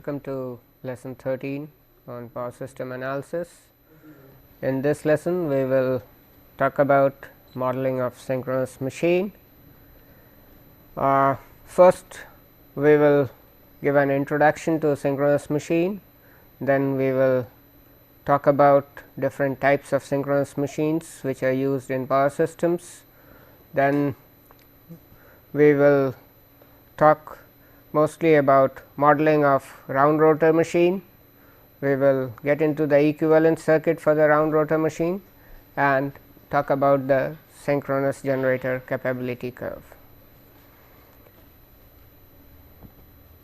welcome to lesson 13 on power system analysis. In this lesson, we will talk about modeling of synchronous machine. First, we will give an introduction to synchronous machine, then we will talk about different types of synchronous machines which are used in power systems. Then we will talk mostly about modeling of round rotor machine. We will get into the equivalent circuit for the round rotor machine and talk about the synchronous generator capability curve.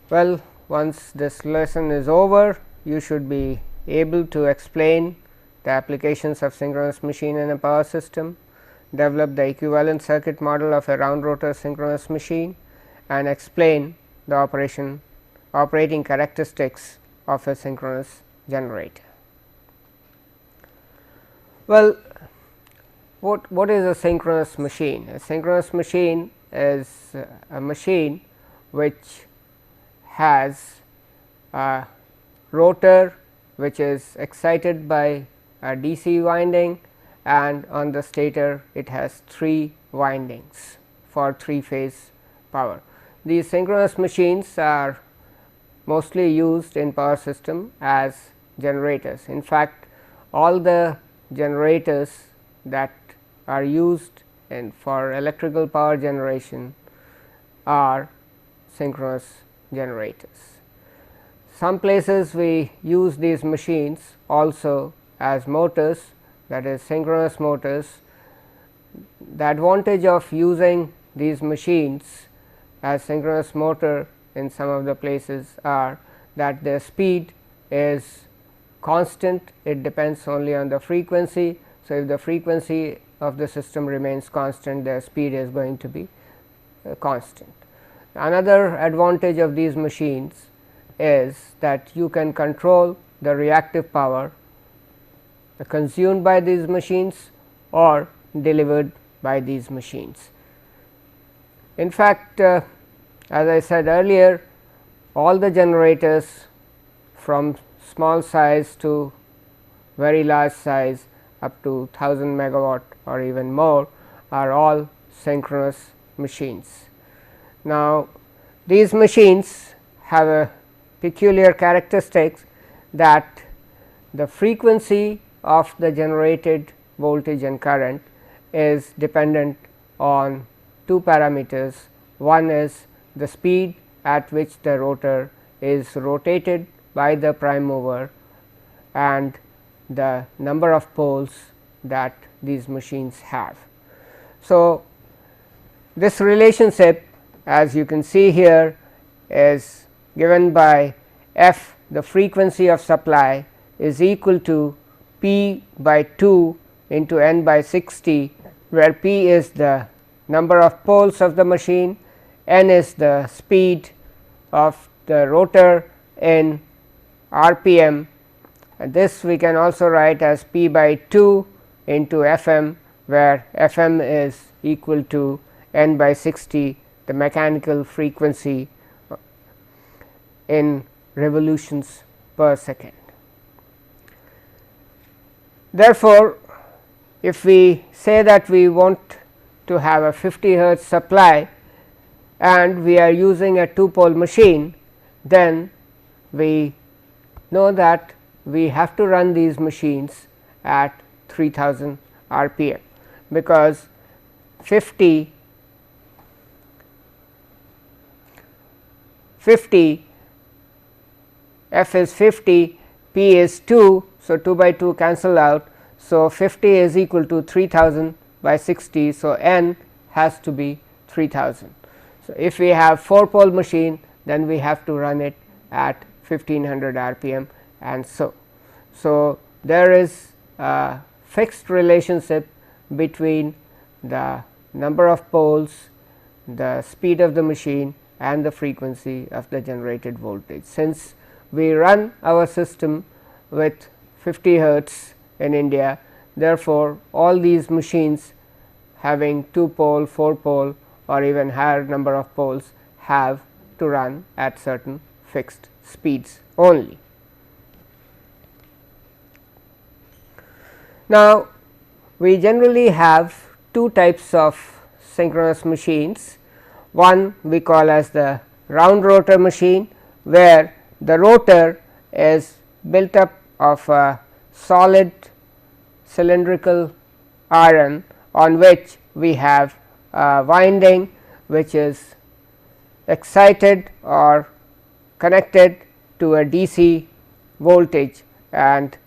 Well, once this lesson is over, you should be able to explain the applications of synchronous machine in a power system, develop the equivalent circuit model of a round rotor synchronous machine, and explain the operating characteristics of a synchronous generator. Well, what is a synchronous machine? A synchronous machine is a machine which has a rotor which is excited by a DC winding, and on the stator it has 3 windings for 3-phase power. These synchronous machines are mostly used in power system as generators. In fact, all the generators that are used for electrical power generation are synchronous generators. Some places we use these machines also as motors, that is synchronous motors. The advantage of using these machines as synchronous motor in some of the places are that their speed is constant, it depends only on the frequency. So, if the frequency of the system remains constant, their speed is going to be constant. Another advantage of these machines is that you can control the reactive power consumed by these machines or delivered by these machines. In fact, as I said earlier, all the generators from small size to very large size up to 1000 megawatt or even more are all synchronous machines. Now, these machines have a peculiar characteristics that the frequency of the generated voltage and current is dependent on 2 parameters. One is the speed at which the rotor is rotated by the prime mover and the number of poles that these machines have. So, this relationship, as you can see here, is given by f, the frequency of supply, is equal to p by 2 into n by 60, where p is the number of poles of the machine, n is the speed of the rotor in rpm, and this we can also write as p by 2 into fm, where fm is equal to n by 60, the mechanical frequency in revolutions per second. Therefore, if we say that we want to have a 50 hertz supply and we are using a 2-pole machine, then we know that we have to run these machines at 3000 rpm, because 50 f is 50, p is 2. So, 2 by 2 cancel out. So, 50 is equal to 3000 by 60. So, n has to be 3000. So, if we have 4-pole machine, then we have to run it at 1500 rpm, and so. So, there is a fixed relationship between the number of poles, the speed of the machine, and the frequency of the generated voltage. Since we run our system with 50 hertz in India, therefore, all these machines having 2-pole, 4-pole or even higher number of poles have to run at certain fixed speeds only. Now, we generally have two types of synchronous machines. One we call as the round rotor machine, where the rotor is built up of a solid cylindrical iron on which we have a winding which is excited or connected to a DC voltage, and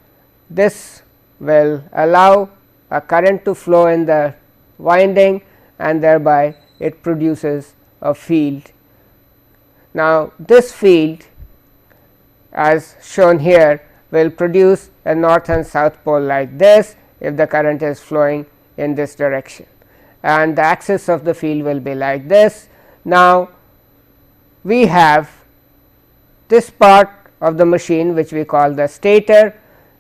this will allow a current to flow in the winding, and thereby it produces a field. Now, this field, as shown here, will produce a north and south pole like this if the current is flowing in this direction, and the axis of the field will be like this. Now, we have this part of the machine which we call the stator.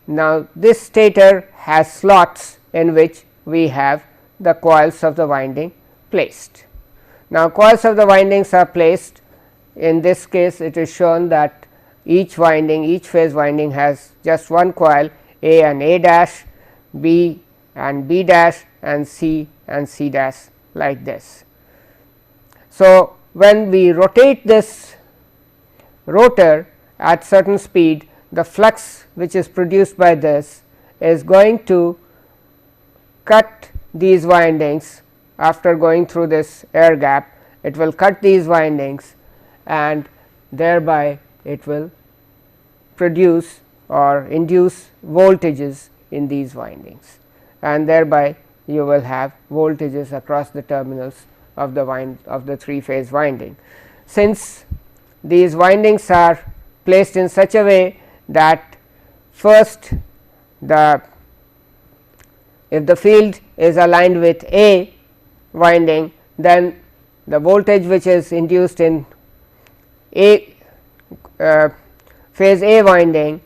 Now, this stator has slots in which we have the coils of the winding placed. Now, coils of the windings are placed. In this case, it is shown that each winding, each phase winding has just one coil, A and A dash, B and B dash, and C and C dash, like this. So, when we rotate this rotor at certain speed, the flux which is produced by this is going to cut these windings after going through this air gap. It will cut these windings, and thereby it will produce or induce voltages in these windings, and thereby you will have voltages across the terminals of the three phase winding. Since these windings are placed in such a way that first if the field is aligned with A winding, then the voltage which is induced in A phase A winding,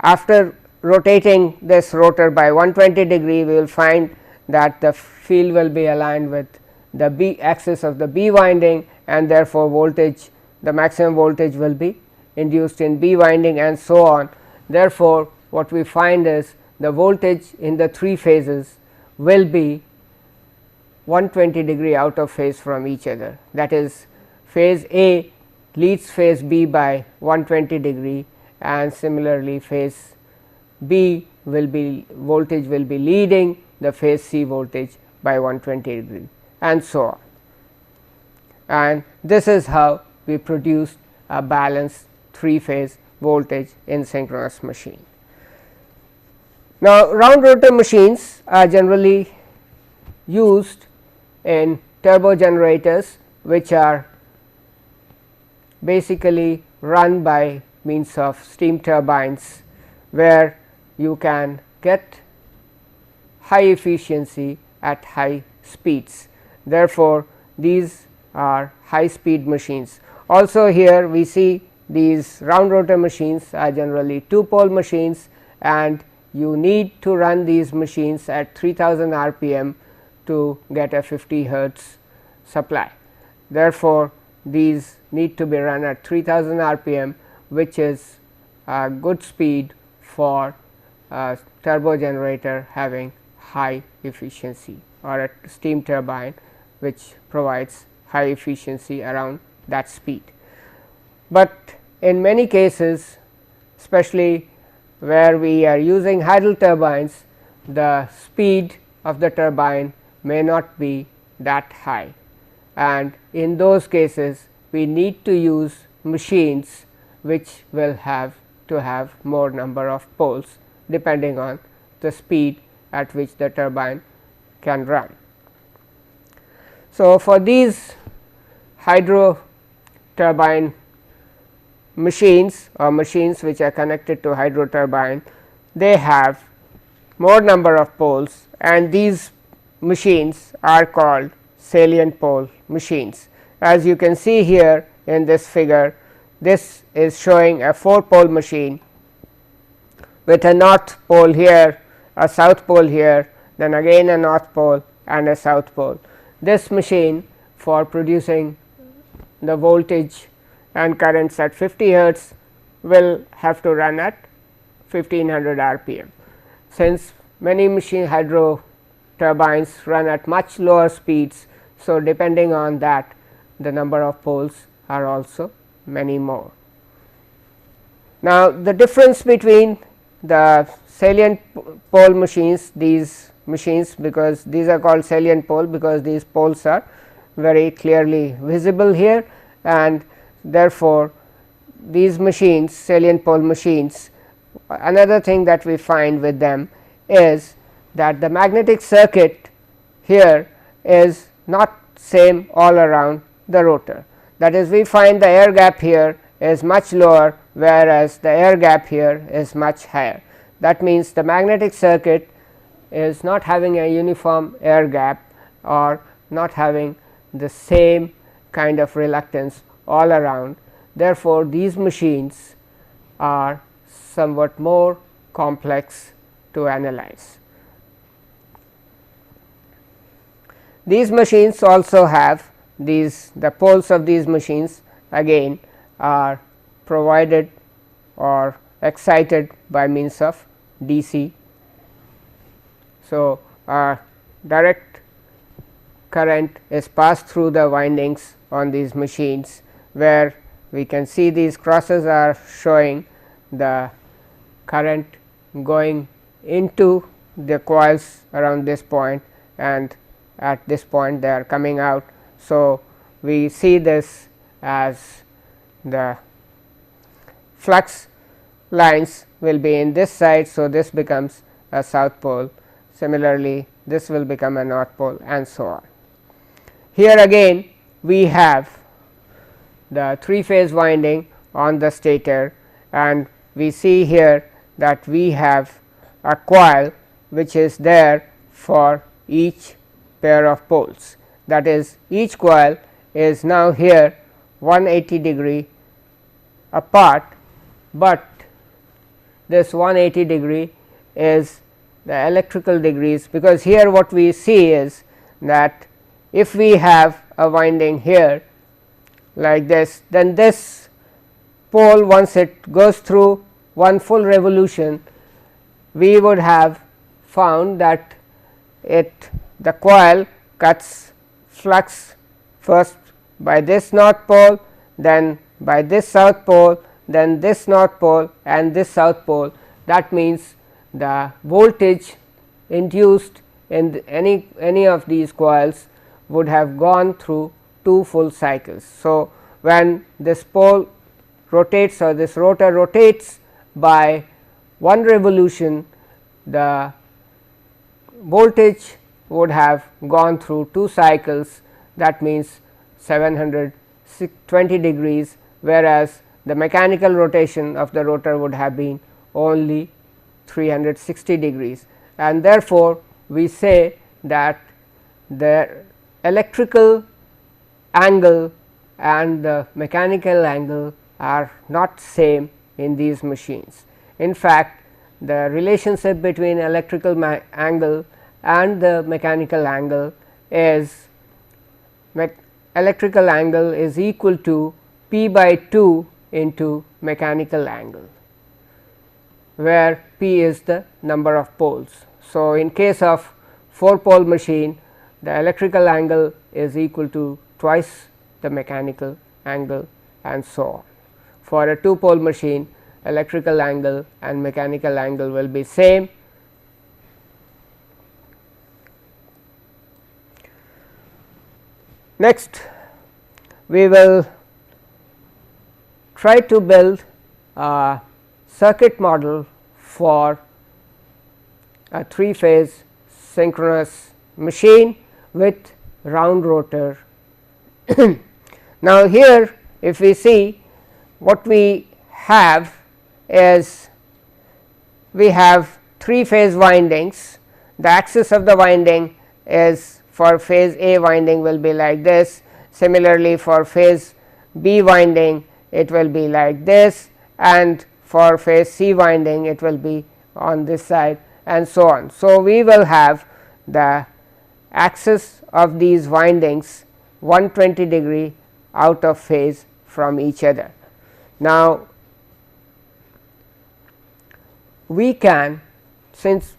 after rotating this rotor by 120 degree, we will find that the field will be aligned with the B axis of the B winding, and therefore, voltage, the maximum voltage will be induced in B winding, and so on. Therefore, what we find is the voltage in the three phases will be 120 degree out of phase from each other. That is, phase A leads phase B by 120 degree, and similarly phase B will be voltage will be leading the phase C voltage by 120 degree, and so on. And this is how we produce a balanced three phase voltage in synchronous machine. Now, round rotor machines are generally used in turbo generators, which are basically run by means of steam turbines, where you can get high efficiency at high speeds. Therefore, these are high speed machines. Also, here we see these round rotor machines are generally two pole machines, and you need to run these machines at 3000 rpm to get a 50 hertz supply. Therefore, these need to be run at 3000 rpm, which is a good speed for a turbo generator having high efficiency, or a steam turbine which provides high efficiency around that speed. But in many cases, especially where we are using hydro turbines, the speed of the turbine may not be that high, and in those cases we need to use machines which will have to have more number of poles depending on the speed at which the turbine can run. So, for these hydro turbine machines, or machines which are connected to hydro turbine, they have more number of poles, and these machines are called salient pole machines. As you can see here in this figure, this is showing a 4 pole machine with a north pole here, a south pole here, then again a north pole and a south pole. This machine, for producing the voltage and currents at 50 hertz, will have to run at 1500 rpm. Since many machine hydro turbines run at much lower speeds, so depending on that the number of poles are also many more. Now, the difference between the salient pole machines, these machines, because these are called salient pole because these poles are very clearly visible here, and therefore, these machines, salient pole machines, another thing that we find with them is that the magnetic circuit here is not same all around the rotor. That is, we find the air gap here is much lower, whereas the air gap here is much higher. That means, the magnetic circuit is not having a uniform air gap or not having the same kind of reluctance all around. Therefore, these machines are somewhat more complex to analyze. These machines also have the poles of these machines again are provided or excited by means of DC. So, direct current is passed through the windings on these machines, where we can see these crosses are showing the current going into the coils around this point, and at this point they are coming out. So, we see this as the flux lines will be in this side. So, this becomes a south pole, similarly this will become a north pole, and so on. Here again we have the 3-phase winding on the stator, and we see here that we have a coil which is there for each pair of poles. That is, each coil is now here 180 degree apart, but this 180 degree is the electrical degrees, because here what we see is that if we have a winding here like this, then this pole, once it goes through one full revolution, we would have found that the coil cuts flux first by this north pole, then by this south pole, then this north pole and this south pole. That means, the voltage induced in any of these coils would have gone through 2 full cycles. So, when this pole rotates or this rotor rotates by one revolution, the voltage would have gone through 2 cycles. That means, 720 degrees, whereas the mechanical rotation of the rotor would have been only 360 degrees, and therefore, we say that the electrical angle and the mechanical angle are not same in these machines. In fact, the relationship between electrical angle and the mechanical angle is electrical angle is equal to p by 2 into mechanical angle, where p is the number of poles. So, in case of 4 pole machine, the electrical angle is equal to twice the mechanical angle, and so on. For a 2 pole machine, electrical angle and mechanical angle will be same. Next, we will try to build a circuit model for a 3-phase synchronous machine with round rotor. Now, here if we see, what we have is we have 3-phase windings. The axis of the winding is for phase A winding will be like this. Similarly, for phase B winding it will be like this, and for phase C winding it will be on this side, and so on. So, we will have the axis of these windings 120 degree out of phase from each other. Now, we can, since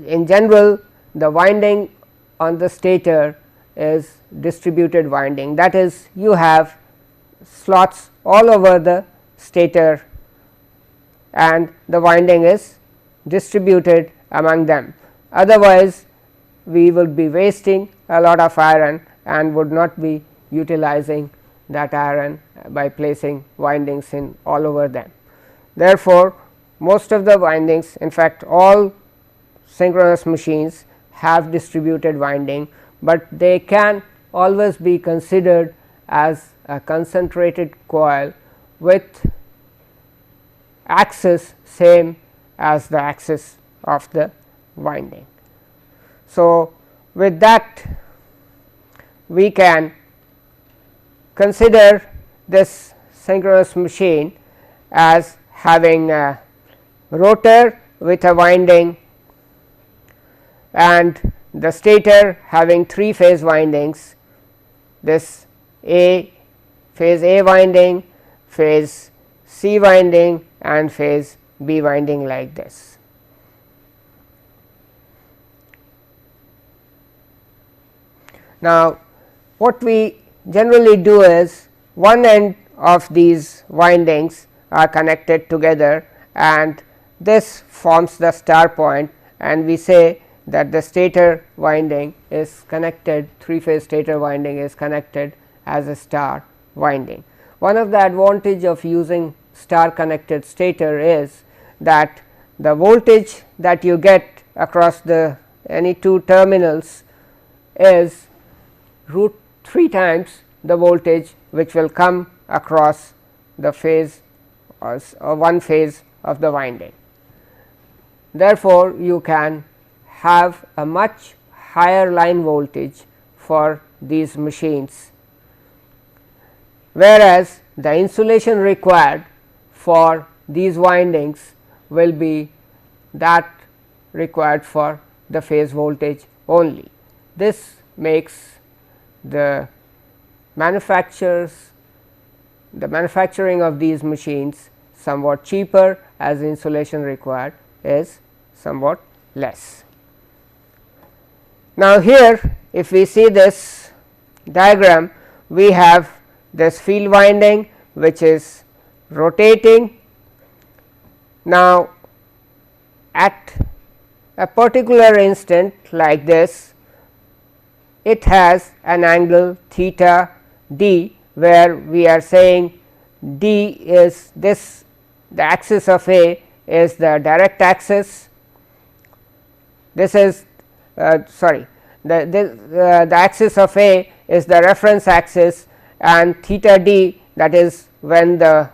in general the winding on the stator is distributed winding, that is you have slots all over the stator and the winding is distributed among them. Otherwise, we would be wasting a lot of iron and would not be utilizing that iron by placing windings in all over them. Therefore, most of the windings, in fact all synchronous machines have distributed winding, but they can always be considered as a concentrated coil with axis same as the axis of the winding. So, with that we can consider this synchronous machine as having a rotor with a winding and the stator having 3 phase windings, this phase A winding, phase C winding and phase B winding like this. Now, what we generally do is one end of these windings are connected together and this forms the star point, and we say that the stator winding is connected, 3 phase stator winding is connected as a star winding. One of the advantage of using star connected stator is that the voltage that you get across the any two terminals is root 3 times the voltage which will come across the phase or one phase of the winding. Therefore, you can have a much higher line voltage for these machines, whereas the insulation required for these windings will be that required for the phase voltage only. This makes the manufacturing of these machines somewhat cheaper, as insulation required is somewhat less. Now, here if we see this diagram, we have this field winding which is rotating. Now, at a particular instant like this, it has an angle theta d, where we are saying d is this, the axis of A is the direct axis, this is the axis of A is the reference axis, and theta d, that is when the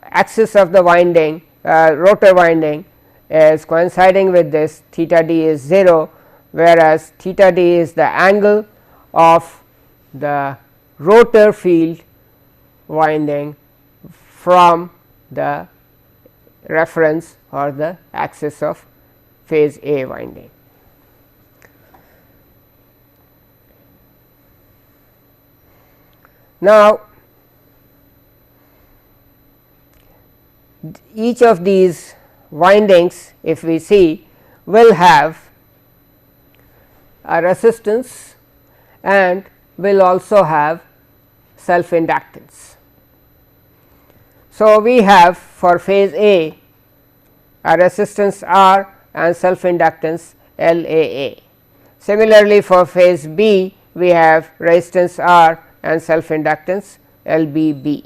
axis of the winding rotor winding is coinciding with this, theta d is 0, whereas theta d is the angle of the rotor field winding from the reference or the axis of phase A winding. Now, each of these windings, if we see, will have a resistance and will also have self inductance. So, we have for phase A resistance R and self inductance LAA. Similarly, for phase B we have resistance R and self inductance LBB,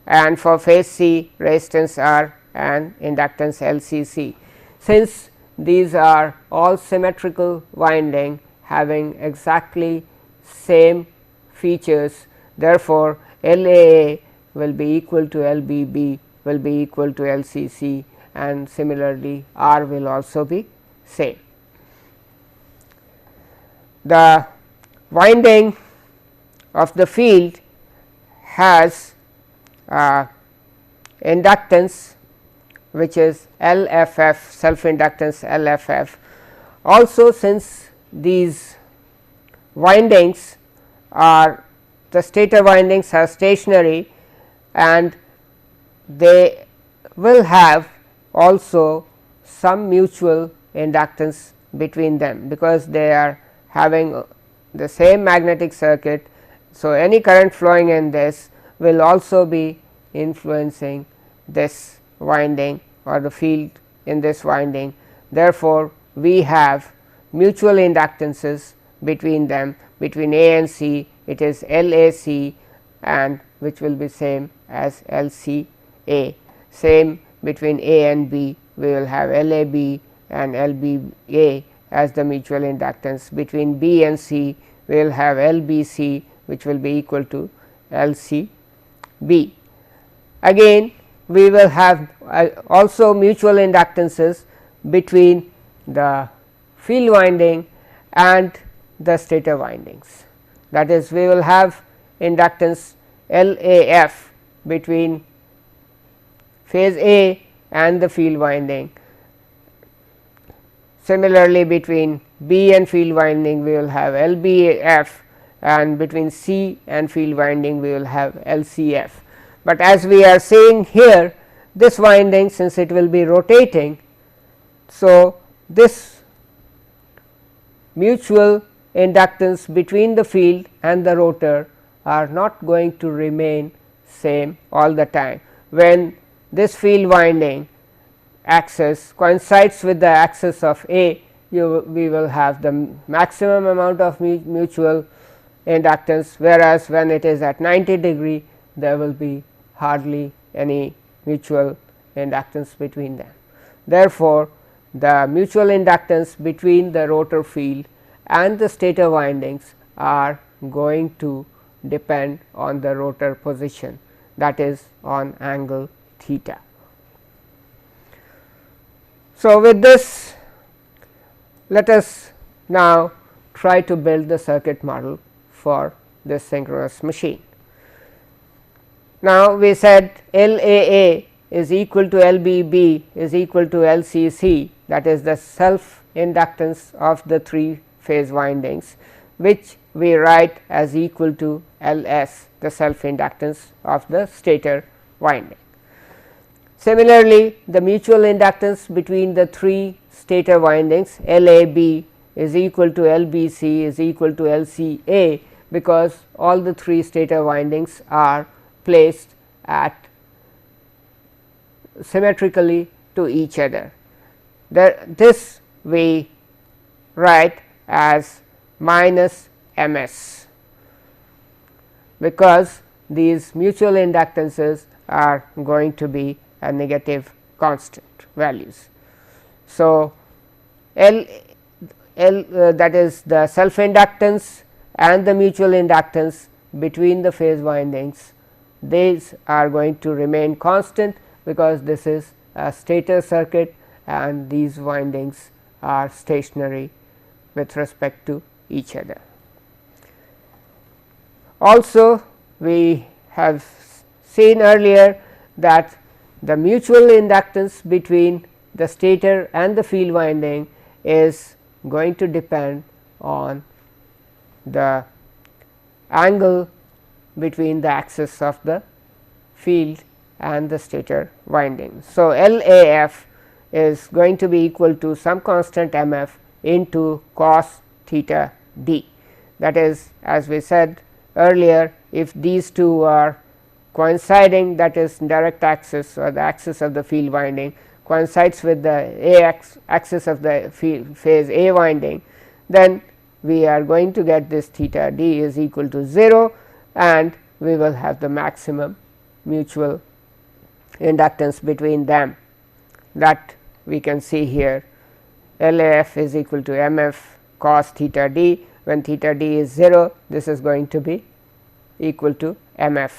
and for phase C resistance R and inductance LCC. Since these are all symmetrical winding having exactly same features, therefore, LAA will be equal to LBB will be equal to LCC, and similarly R will also be same. The winding of the field has inductance which is LFF, self inductance LFF. Also, since these windings are, the stator windings are stationary and they will have also some mutual inductance between them, because they are having the same magnetic circuit. So, any current flowing in this will also be influencing this winding or the field in this winding. Therefore, we have mutual inductances between them, between A and C, it is LAC, and which will be same as LCA. Same between A and B, we will have LAB and LBA as the mutual inductance. Between B and C, we will have LBC, which will be equal to LCB. Again, we will have also mutual inductances between the field winding and the stator windings. That is, we will have inductance LAF between phase A and the field winding. Similarly, between B and field winding, we will have LBF, and between C and field winding, we will have LCF. But as we are seeing here, this winding, since it will be rotating, so this mutual inductance between the field and the rotor are not going to remain same all the time. When this field winding axis coincides with the axis of A, we will have the maximum amount of mutual inductance, whereas when it is at 90 degree, there will be hardly any mutual inductance between them. Therefore, the mutual inductance between the rotor field and the stator windings are going to depend on the rotor position, that is on angle theta. So, with this, let us now try to build the circuit model for this synchronous machine. Now, we said LAA is equal to LBB is equal to LCC, that is the self inductance of the 3 phase windings, which we write as equal to LS, the self inductance of the stator winding. Similarly, the mutual inductance between the 3 stator windings LAB is equal to LBC is equal to LCA, because all the 3 stator windings are placed at symmetrically to each other. This we write as minus MS, because these mutual inductances are going to be a negative constant values. So, that is the self inductance and the mutual inductance between the phase windings, these are going to remain constant, because this is a stator circuit and these windings are stationary with respect to each other. Also, we have seen earlier that the mutual inductance between the stator and the field winding is going to depend on the angle between the axis of the field and the stator winding. So, LAF is going to be equal to some constant MF into cos theta d. That is, as we said earlier, if these two are coinciding, that is direct axis or the axis of the field winding coincides with the axis of the phase A winding, then we are going to get this theta d is equal to 0, and we will have the maximum mutual inductance between them, that we can see here. LAF is equal to MF cos theta d. When theta d is 0, this is going to be equal to MF,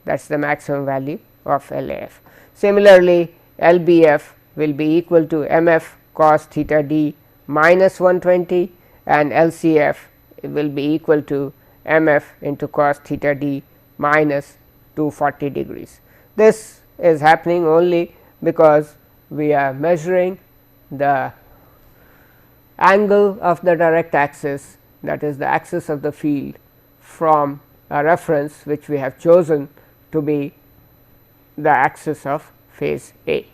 that is the maximum value of LAF. Similarly, LBF will be equal to MF cos theta d minus 120, and LCF will be equal to MF into cos theta d minus 240 degrees. This is happening only because we are measuring the angle of the direct axis, that is the axis of the field, from a reference which we have chosen to be the axis of phase A.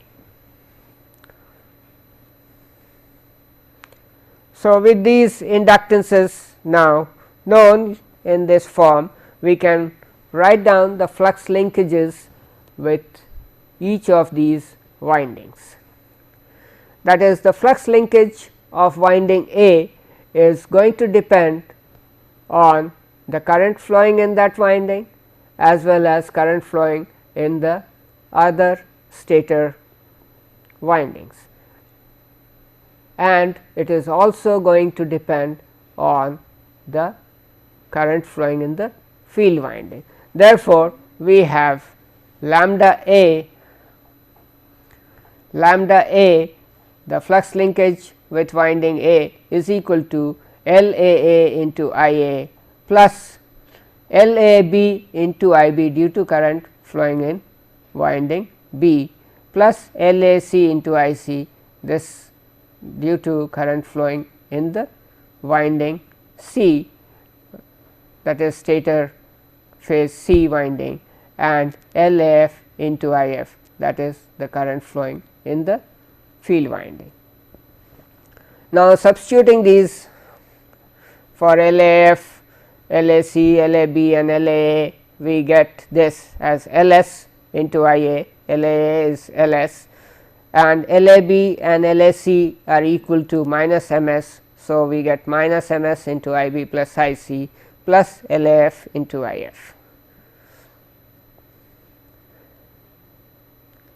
So, with these inductances now known in this form, we can write down the flux linkages with each of these windings. That is, the flux linkage of winding A is going to depend on the current flowing in that winding as well as current flowing in the other stator windings, and it is also going to depend on the current flowing in the field winding. Therefore, we have lambda A, the flux linkage with winding A is equal to L A into I A plus L A B into I B due to current flowing in winding B plus L A C into I C, this due to current flowing in the winding C, that is stator phase C winding, and L A F into I F, that is the current flowing in the field winding. Now, substituting these for L A F, L A C, L A B and L A A, we get this as L S into I A, L A A is L S, and L A B and L A C are equal to minus M S. So, we get minus M S into I B plus I C plus L A F into I F.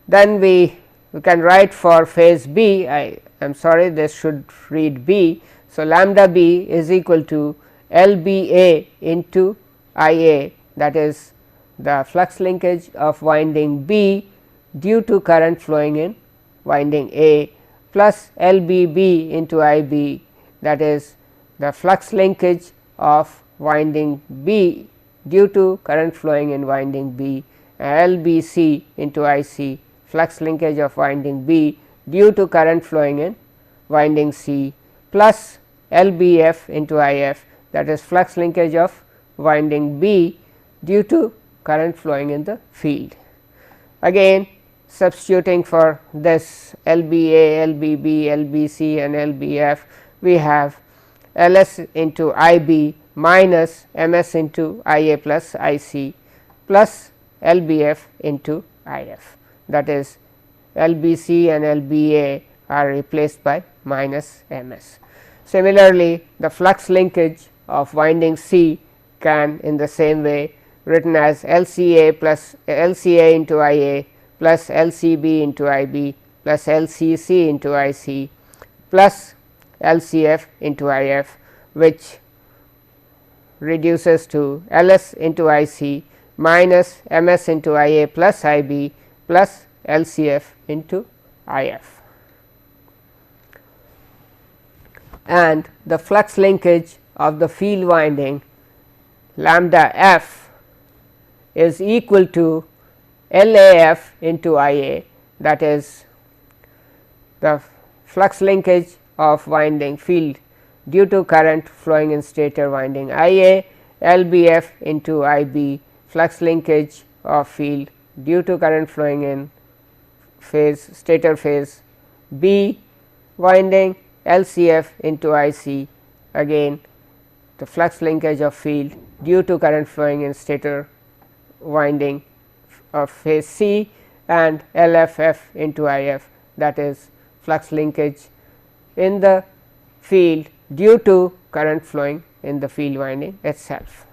Then we can write for phase B, I am sorry, this should read B. So, lambda B is equal to L B A into I A, that is the flux linkage of winding B due to current flowing in winding A, plus L B B into I B, that is the flux linkage of winding B due to current flowing in winding B, L B C into I C, flux linkage of winding B due to current flowing in winding C, plus L B F into I F, that is flux linkage of winding B due to current flowing in the field. Again, substituting for this L B A, L B B, L B C and L B F, we have L S into I B minus M S into I A plus I C plus L B F into I F, that is L B C and L B A are replaced by minus M S. Similarly, the flux linkage of winding C can in the same way written as L C A plus L C A into I A plus L C B into I B plus L C C into I C plus L C F into I F, which reduces to L S into I C minus M S into I A plus I B plus L C F into I F. And the flux linkage of the field winding lambda F is equal to L A F into I A, that is the flux linkage of winding field due to current flowing in stator winding I A, L B F into I B, flux linkage of field due to current flowing in phase stator phase B winding, L C F into I C, again the flux linkage of field due to current flowing in stator winding of phase C, and L F F into I F, that is flux linkage in the field due to current flowing in the field winding itself.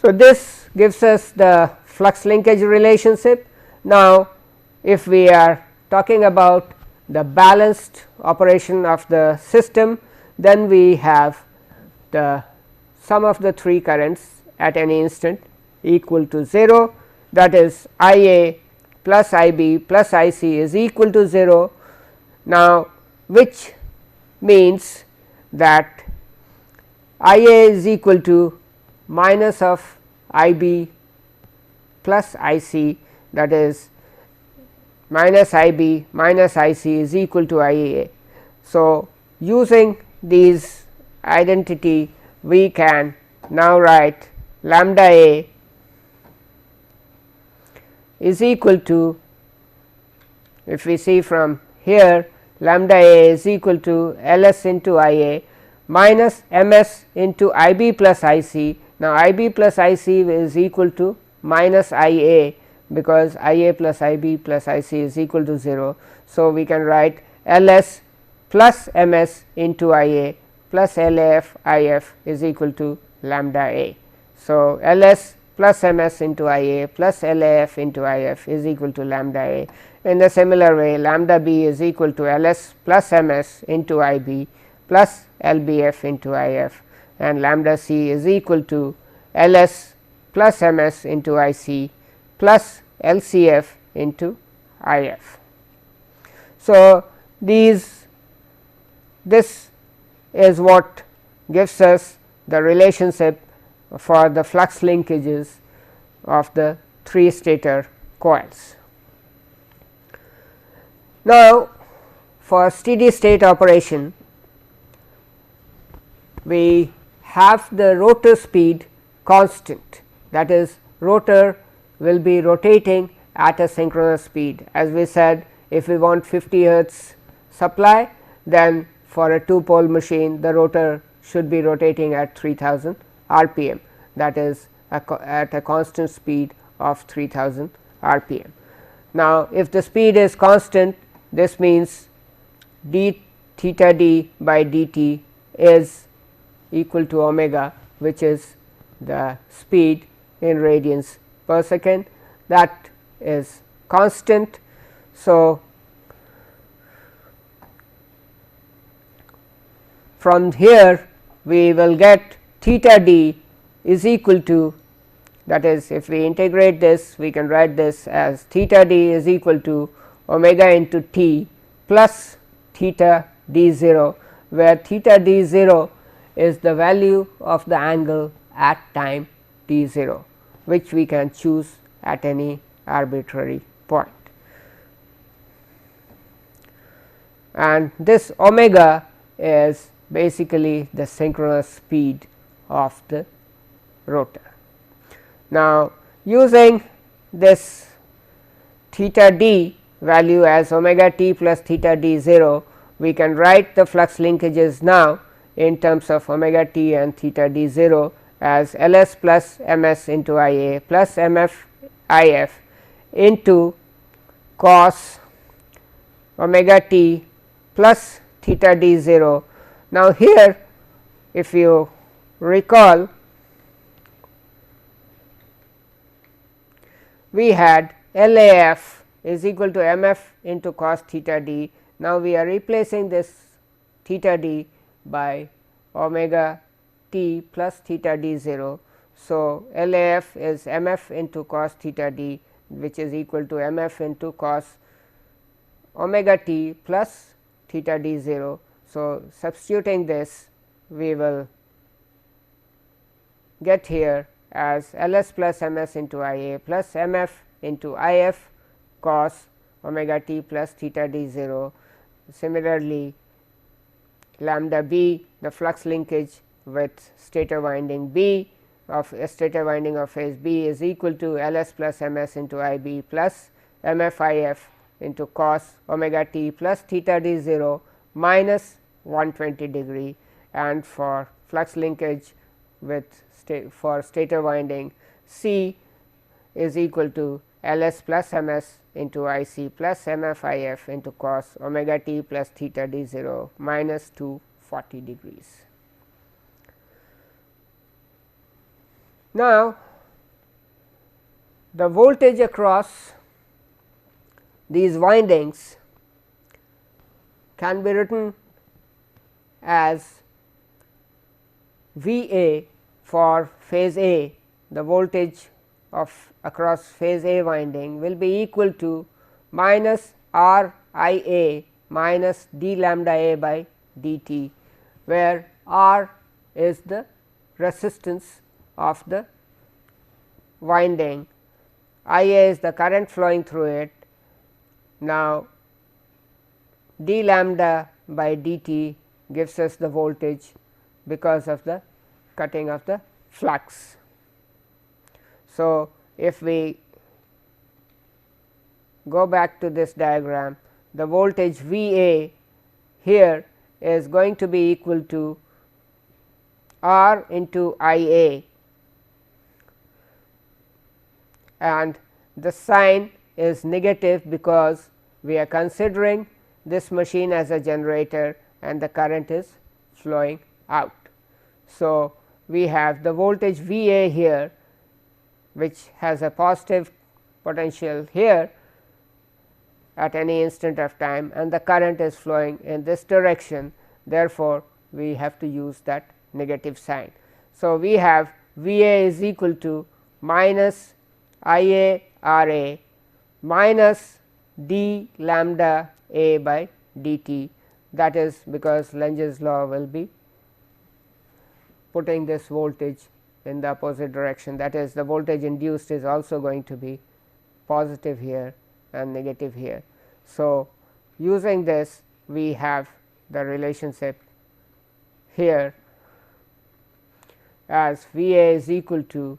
So, this gives us the flux linkage relationship. Now, if we are talking about the balanced operation of the system, then we have the sum of the three currents at any instant equal to 0, that is I A plus I B plus I C is equal to 0. Now, which means that I A is equal to minus of I B plus I C, that is minus I B minus I C is equal to I A. So, using these identity, we can now write lambda A is equal to, if we see from here, lambda A is equal to L s into I A minus M s into I b plus I c. Now, I b plus I c is equal to minus I a, because I a plus I b plus I c is equal to 0. So, we can write L s plus M s into I a plus L a f I f is equal to lambda A. So, L s plus M s into I a plus L a f into I f is equal to lambda A. In the similar way, lambda B is equal to L s plus M s into I b plus L b f into I f, and lambda C is equal to L s plus M s into I c plus L c f into I f. So, this is what gives us the relationship for the flux linkages of the 3 stator coils. Now, for steady state operation, we have the rotor speed constant, that is, rotor will be rotating at a synchronous speed. As we said, if we want 50 hertz supply, then for a 2 pole machine the rotor should be rotating at 3000 rpm, that is at a constant speed of 3000 rpm. Now, if the speed is constant, this means d theta d by dt is equal to omega, which is the speed in radians per second, that is constant. So, from here we will get theta d is equal to, that is, if we integrate this, we can write this as theta d is equal to omega into t plus theta d 0, where theta d 0 is the value of the angle at time t 0, which we can choose at any arbitrary point. And this omega is basically the synchronous speed of the rotor. Now, using this theta d value as omega t plus theta d 0, we can write the flux linkages now in terms of omega t and theta d 0 as L s plus M s into I a plus M f I f into cos omega t plus theta d 0. Now, here if you recall, we had L a f is equal to M f into cos theta d. Now, we are replacing this theta d by omega t plus theta d 0. So, L a f is M f into cos theta d, which is equal to M f into cos omega t plus theta d 0. So, substituting this, we will get here as L s plus M s into I a plus M f into I f cos omega t plus theta d 0. Similarly, lambda b, the flux linkage with stator winding B of stator winding of phase B, is equal to L s plus M s into I b plus M f I f into cos omega t plus theta d 0 minus 120 degree, and for flux linkage with for stator winding C is equal to L s plus M s into I c plus M f I f into cos omega t plus theta d 0 minus 240 degrees. Now, the voltage across these windings can be written as V a for phase A. The voltage of across phase A winding will be equal to minus R I a minus d lambda A by dt, where R is the resistance of the winding, I a is the current flowing through it. Now, d lambda by dt gives us the voltage because of the cutting of the flux. So, if we go back to this diagram, the voltage V a here is going to be equal to R into I A, and the sign is negative because we are considering this machine as a generator and the current is flowing out. So, we have the voltage V A here, which has a positive potential here at any instant of time, and the current is flowing in this direction. Therefore, we have to use that negative sign. So, we have V A is equal to minus I A R A minus d lambda A by dt. That is because Lenge's law will be putting this voltage in the opposite direction, that is the voltage induced is also going to be positive here and negative here. So, using this we have the relationship here as V A is equal to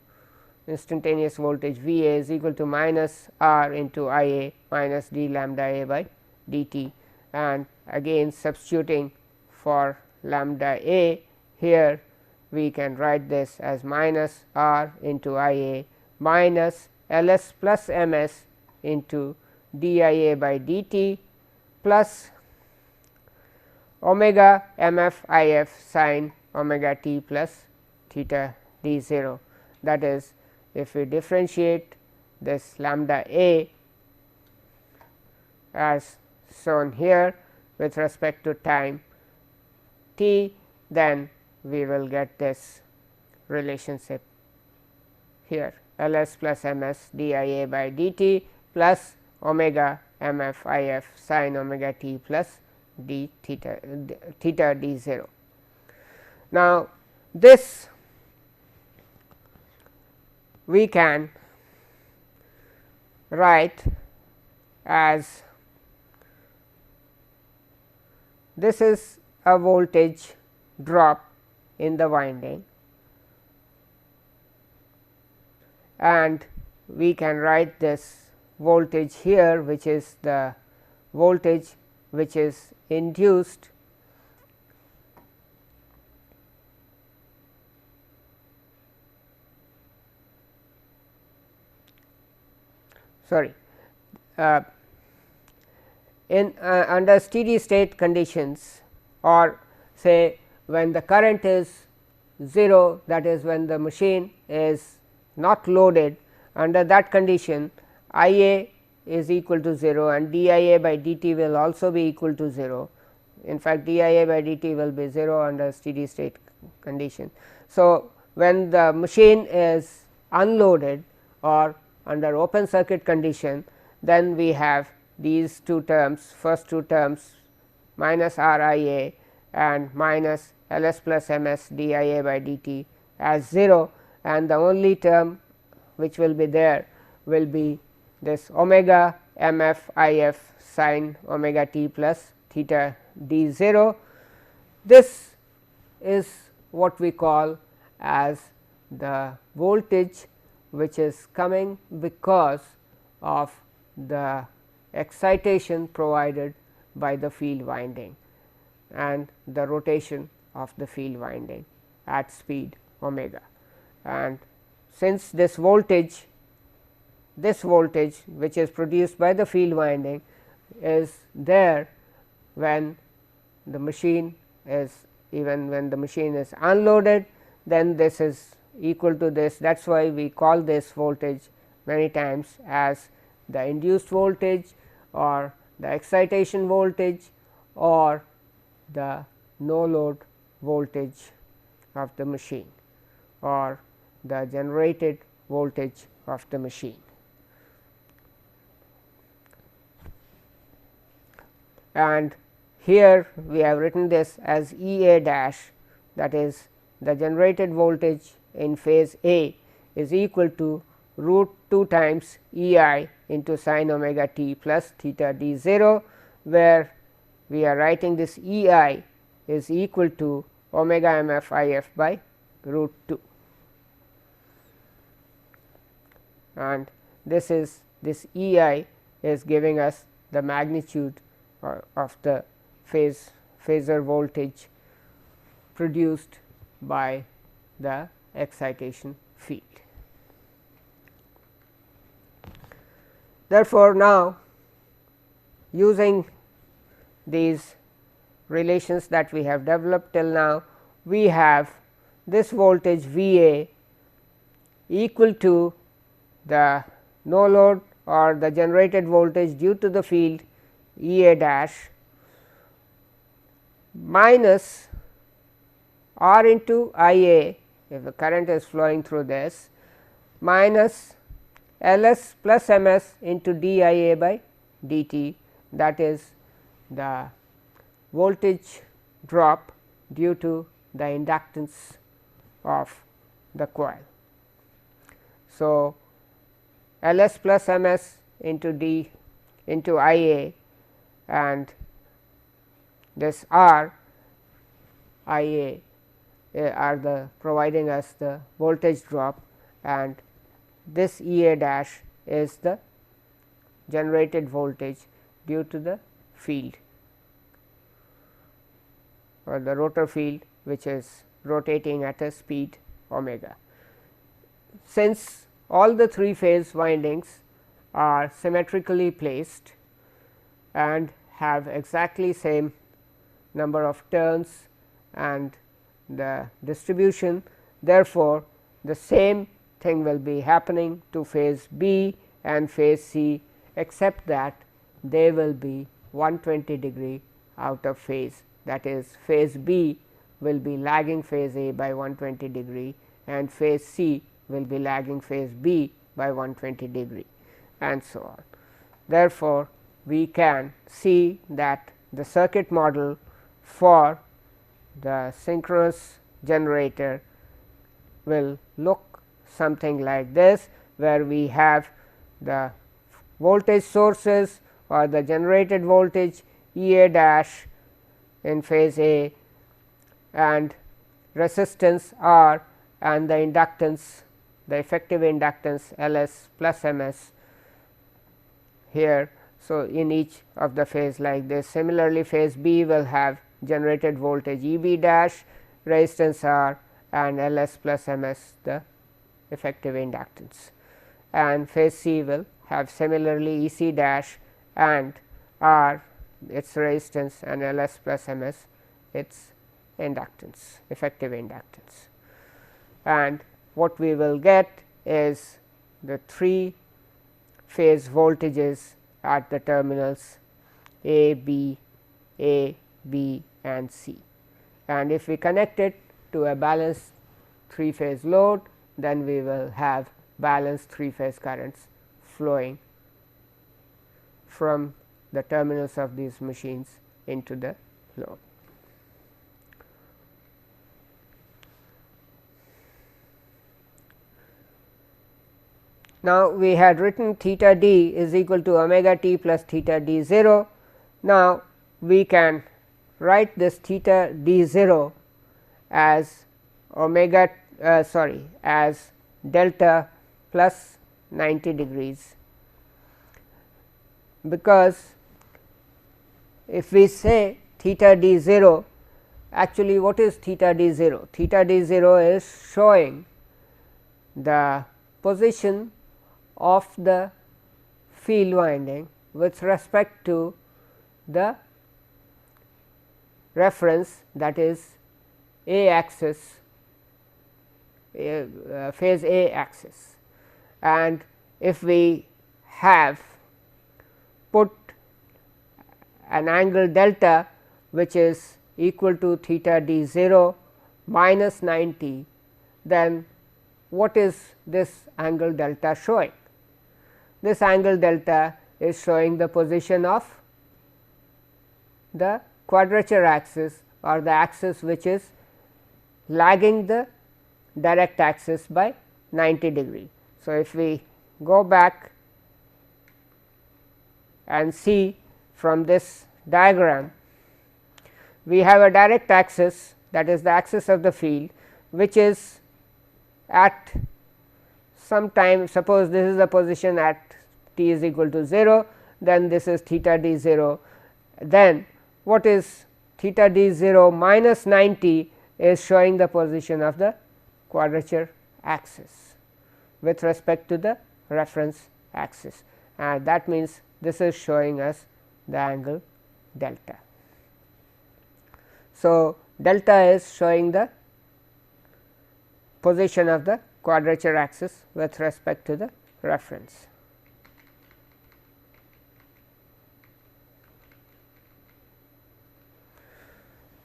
instantaneous voltage V A is equal to minus R into I A minus d lambda A by dt, and again substituting for lambda A here, we can write this as minus R into I A minus L s plus M s into d I A by dt plus omega m f I f sin omega t plus theta d 0. That is, if we differentiate this lambda A as shown here with respect to time t, then we will get this relationship here L s plus M s d I A by dt plus omega m f I f sin omega t plus d theta d 0. Now, this we can write as this is a voltage drop in the winding, and we can write this voltage here, which is the voltage which is induced in under steady state conditions, or say when the current is 0, that is when the machine is not loaded, under that condition I A is equal to 0 and d I A by dt will also be equal to 0. In fact, d I A by dt will be 0 under steady state condition. So, when the machine is unloaded or under open circuit condition, then we have these two terms, first two terms minus R I A and minus L s plus M s d I A by dt as 0, and the only term which will be there will be this omega m f I f sin omega t plus theta d 0. This is what we call as the voltage which is coming because of the excitation provided by the field winding and the rotation of the field winding at speed omega. And since this voltage which is produced by the field winding is there when the machine is, even when the machine is unloaded, then this is equal to this. That is why we call this voltage many times as the induced voltage or the excitation voltage or the no load voltage of the machine or the generated voltage of the machine. And here we have written this as E A dash, that is the generated voltage in phase A is equal to root 2 times E I into sin omega t plus theta d 0, where we are writing this E I is equal to omega m f I f by root 2, and this E I is giving us the magnitude of the phase phasor voltage produced by the excitation field. Therefore, now using these relations that we have developed till now, we have this voltage V A equal to the no load or the generated voltage due to the field E A dash minus R into I A, if the current is flowing through this, minus L S plus M S into d I A by d t, that is the voltage drop due to the inductance of the coil. So, L S plus M S into d into I A and this R I A are the providing us the voltage drop, and this E A dash is the generated voltage due to the field or the rotor field, which is rotating at a speed omega. Since all the 3 phase windings are symmetrically placed and have exactly same number of turns and the distribution, therefore, the same thing will be happening to phase B and phase C, except that they will be 120 degree out of phase, that is phase B will be lagging phase A by 120 degree and phase C will be lagging phase B by 120 degree, and so on. Therefore, we can see that the circuit model for the synchronous generator will look something like this, where we have the voltage sources or the generated voltage E A dash in phase A and resistance R and the inductance, the effective inductance L S plus M S here. So, in each of the phase like this. Similarly, phase B will have generated voltage E B dash, resistance R and L S plus M S the effective inductance, and phase C will have similarly E C dash and R its resistance and L S plus M S its inductance, effective inductance. And what we will get is the 3 phase voltages at the terminals A, B and C. And if we connect it to a balanced 3 phase load, then we will have balanced 3 phase currents flowing from the terminals of these machines into the load. Now, we had written theta d is equal to omega t plus theta d 0. Now, we can write this theta d 0 as omega as delta plus 90 degrees, because if we say theta d 0, actually what is theta d 0? Theta d 0 is showing the position of the field winding with respect to the reference, that is A axis, phase A axis. And if we have put an angle delta which is equal to theta d 0 minus 90, then what is this angle delta showing? This angle delta is showing the position of the quadrature axis or the axis which is lagging the direct axis by 90 degree. So, if we go back and see from this diagram, we have a direct axis, that is the axis of the field, which is at some time, suppose this is the position at t is equal to 0, then this is theta d 0. Then what is theta d 0 minus 90 is showing the position of the quadrature axis with respect to the reference axis, and that means this is showing us the angle delta. So, delta is showing the position of the quadrature axis with respect to the reference.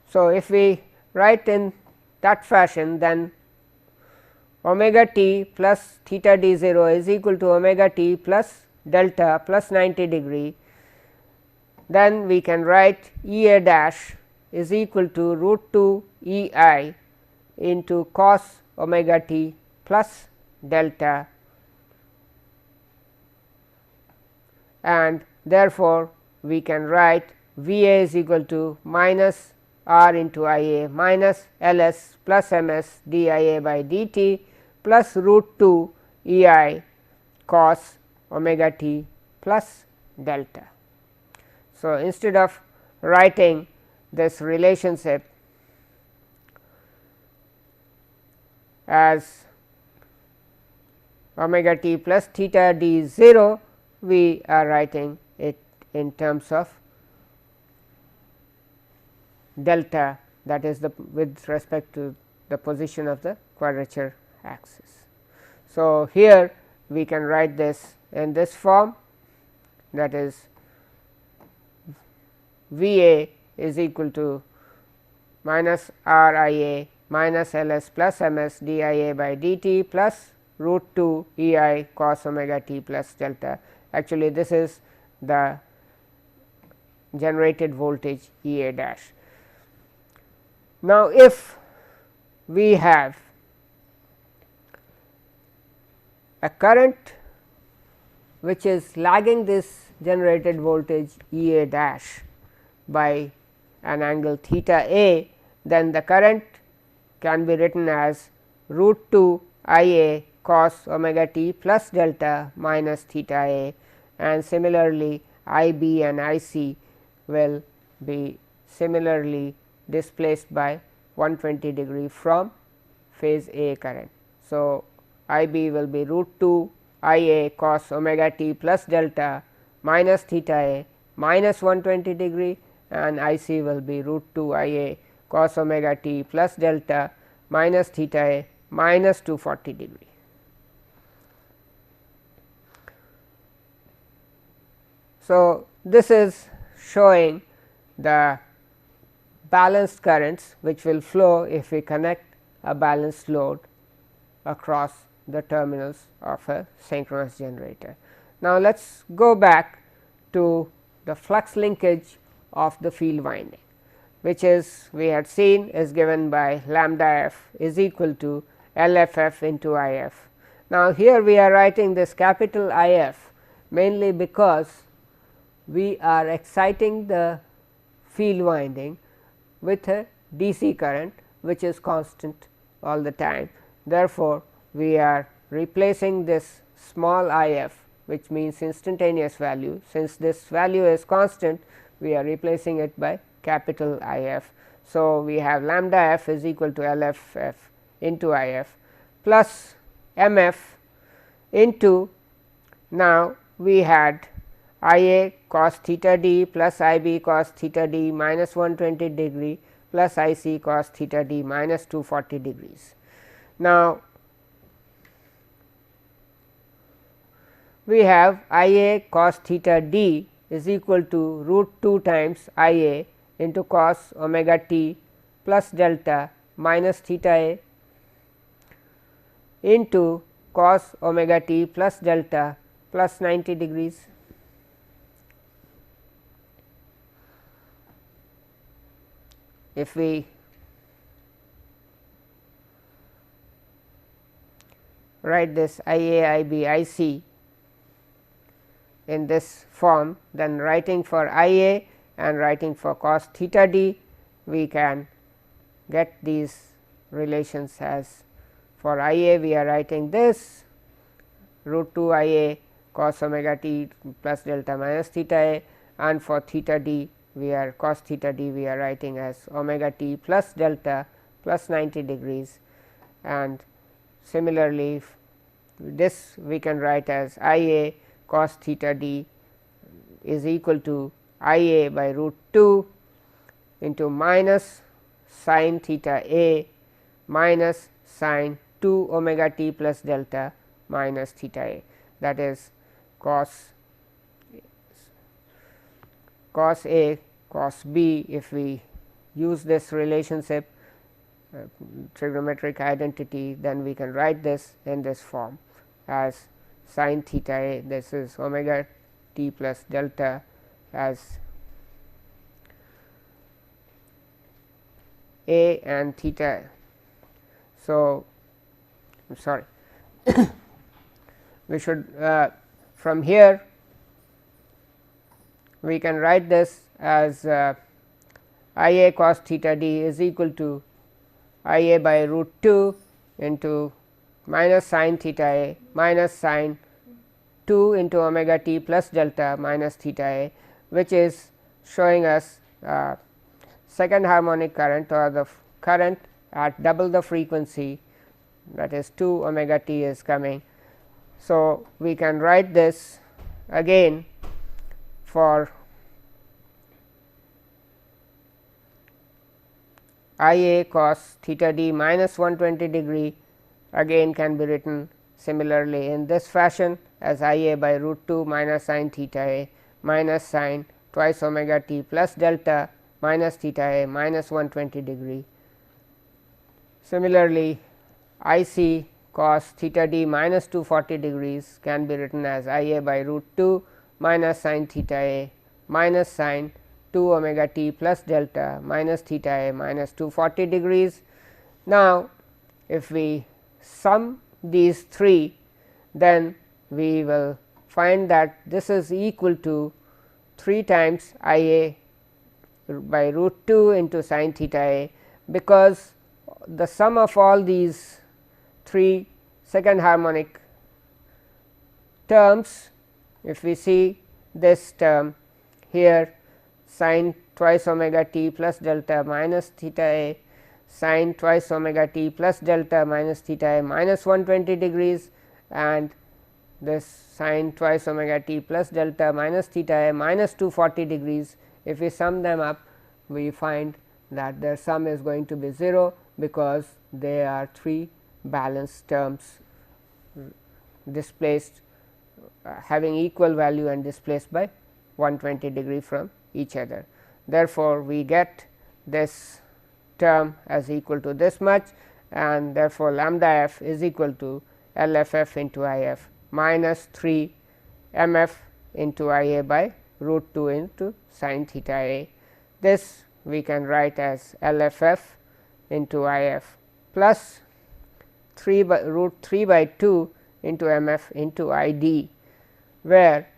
So, if we write in that fashion, then omega t plus theta d 0 is equal to omega t plus delta plus 90 degree, then we can write E a dash is equal to root 2 E I into cos omega t plus delta, and therefore, we can write V a is equal to minus r into I a minus L s plus m s d I a by d t plus root 2 E I cos omega t plus delta. So, instead of writing this relationship as omega t plus theta d 0, we are writing it in terms of delta, that is the with respect to the position of the quadrature axis. So, here we can write this in this form, that is V a is equal to minus r I a minus L s plus m s d I a by d t plus root 2 E I cos omega t plus delta. Actually, this is the generated voltage E a dash. Now, if we have a current which is lagging this generated voltage E a dash by an angle theta a, then the current can be written as root 2 I a cos omega t plus delta minus theta a, and similarly I b and I c will be similarly displaced by 120 degree from phase A current. So, I b will be root 2 I a cos omega t plus delta minus theta a minus 120 degree, and I c will be root 2 I a cos omega t plus delta minus theta a minus 240 degree. So, this is showing the balanced currents which will flow if we connect a balanced load across the terminals of a synchronous generator. Now, let us go back to the flux linkage of the field winding, which is we had seen is given by lambda f is equal to L f f into I f. Now, here we are writing this capital I f mainly because we are exciting the field winding with a DC current which is constant all the time. Therefore, we are replacing this small I f, which means instantaneous value. Since this value is constant, we are replacing it by capital I f. So, we have lambda f is equal to L f f into I f plus m f into, now we had I a cos theta d plus I b cos theta d minus 120 degree plus I c cos theta d minus 240 degrees. Now, we have I a cos theta d is equal to root 2 times I a into cos omega t plus delta minus theta a into cos omega t plus delta plus 90 degrees. If we write this I a, I b, I c in this form, then writing for I a and writing for cos theta d, we can get these relations as for I a we are writing this root 2 I a cos omega t plus delta minus theta a, and for theta d we are cos theta d we are writing as omega t plus delta plus 90 degrees, and similarly this we can write as I a cos theta d is equal to I a by root 2 into minus sin theta a minus sin 2 omega t plus delta minus theta a, that is cos a cos b. If we use this relationship trigonometric identity, then we can write this in this form as sin theta a, this is omega t plus delta as a and theta. So, I am sorry we should from here we can write this as I a cos theta d is equal to I a by root 2 into minus sin theta a minus sin 2 into omega t plus delta minus theta a, which is showing us second harmonic current or the current at double the frequency, that is 2 omega t is coming. So, we can write this again for I a cos theta d minus 120 degree, again can be written similarly in this fashion as I a by root 2 minus sin theta a minus sin twice omega t plus delta minus theta a minus 120 degree. Similarly, I c cos theta d minus 240 degrees can be written as I a by root 2 minus sin theta a minus sin 2 omega t plus delta minus theta a minus 240 degrees. Now, if we sum these three, then we will find that this is equal to 3 times I a by root 2 into sin theta a, because the sum of all these 3 second harmonic terms, if we see this term here sin twice omega t plus delta minus theta a, sin twice omega t plus delta minus theta a minus 120 degrees, and this sin twice omega t plus delta minus theta a minus 240 degrees. If we sum them up, we find that their sum is going to be 0, because they are 3 balanced terms displaced having equal value and displaced by 120 degree from each other. Therefore, we get this term as equal to this much, and therefore, lambda f is equal to L f f into I f minus 3 m f into I a by root 2 into sin theta a. This we can write as L f f into I f plus 3 by root 3 by 2 into m f into I d, where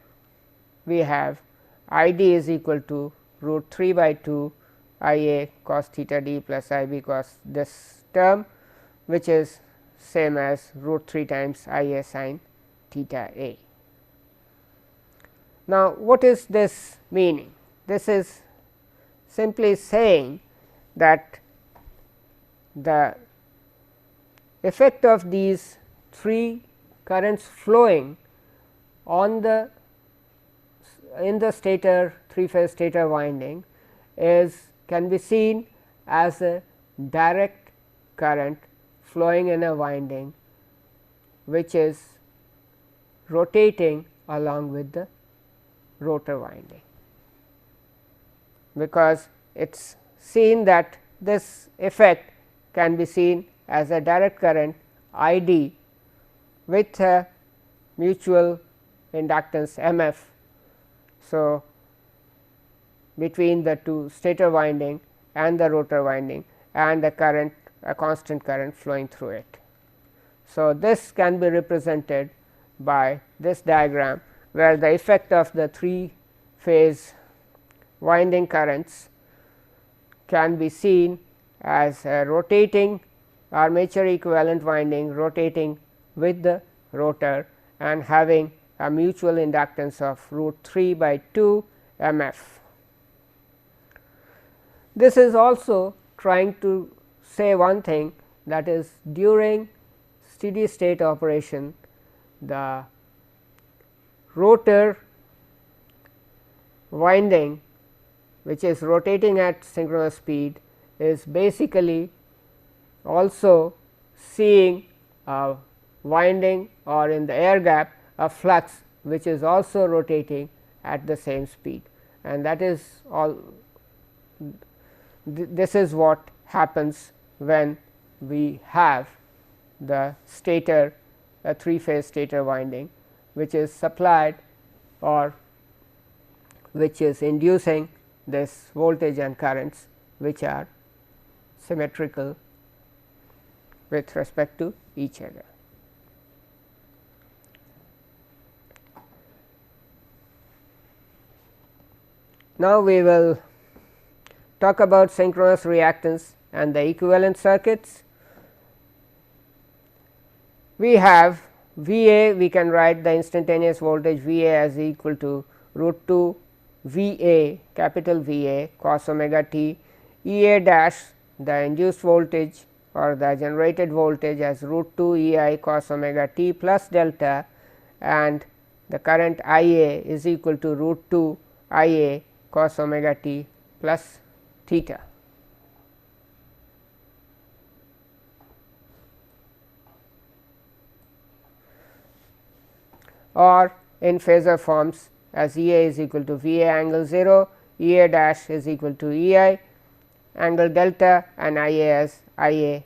we have I d is equal to root 3 by 2 I a cos theta d plus I b cos this term, which is same as root 3 times I a sin theta a. Now, what is this meaning? This is simply saying that the effect of these 3 currents flowing on the in the stator 3 phase stator winding can be seen as a direct current flowing in a winding which is rotating along with the rotor winding, because it is seen that this effect can be seen as a direct current I d with a mutual inductance m f. So, between the two stator winding and the rotor winding, and the current, a constant current flowing through it. So, this can be represented by this diagram, where the effect of the 3 phase winding currents can be seen as a rotating armature equivalent winding rotating with the rotor and having a mutual inductance of root 3 by 2 m f. This is also trying to say one thing, that is during steady state operation the rotor winding which is rotating at synchronous speed is basically also seeing a winding or in the air gap a flux which is also rotating at the same speed, and that is all. This is what happens when we have the stator, a 3-phase stator winding which is supplied or which is inducing this voltage and currents which are symmetrical with respect to each other. Now, we will talk about synchronous reactance and the equivalent circuits. We have V A, we can write the instantaneous voltage V A as equal to root 2 V A, capital V A cos omega t, E A dash the induced voltage or the generated voltage as root 2 E I cos omega t plus delta, and the current I A is equal to root 2 I A cos omega t plus theta. Or in phasor forms as E A is equal to V A angle 0, E A dash is equal to E I angle delta, and I A as I A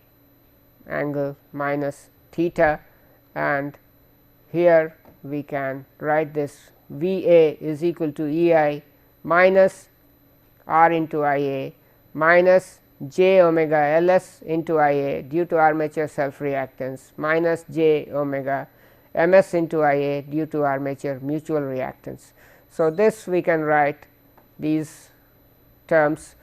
angle minus theta, and here we can write this V A is equal to E I minus R into I A minus j omega L s into I A due to armature self reactance minus j omega M s into I A due to armature mutual reactance. So, this we can write these terms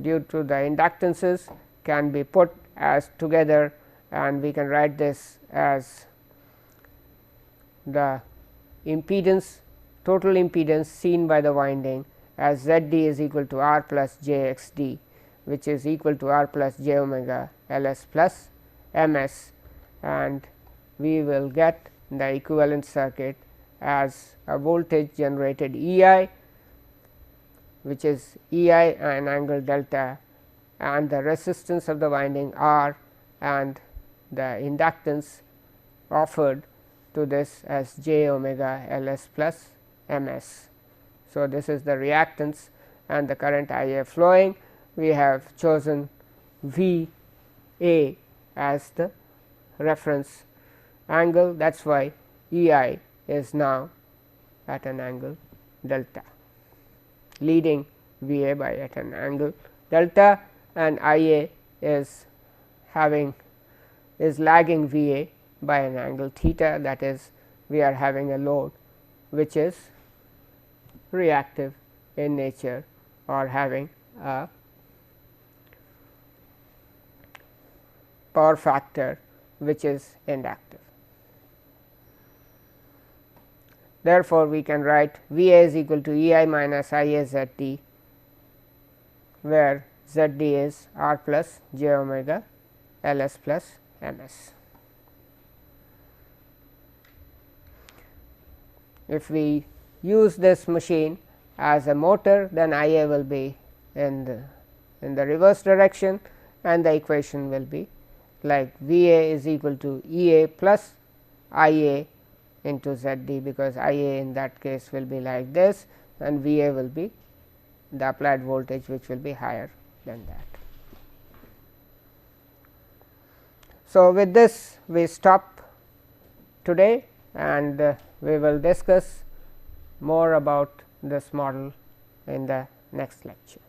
due to the inductances can be put as together, and we can write this as the impedance, total impedance seen by the winding as Z d is equal to R plus j x d, which is equal to R plus j omega L s plus M s, and we will get the equivalent circuit as a voltage generated E I, which is E I and angle delta, and the resistance of the winding R, and the inductance offered to this as j omega L s plus M s. So, this is the reactance and the current I A flowing. We have chosen V A as the reference angle, that is why E I is now at an angle delta, leading V A by at an angle delta, and I A is lagging V A by an angle theta, that is we are having a load which is reactive in nature or having a power factor which is inductive. Therefore, we can write V A is equal to E I minus I A Z D, where Z D is R plus j omega L s plus M s. If we use this machine as a motor, then I A will be in the reverse direction, and the equation will be like V A is equal to E A plus I A into Z D, because I A in that case will be like this, and V A will be the applied voltage which will be higher than that. So, with this we stop today, and we will discuss more about this model in the next lecture.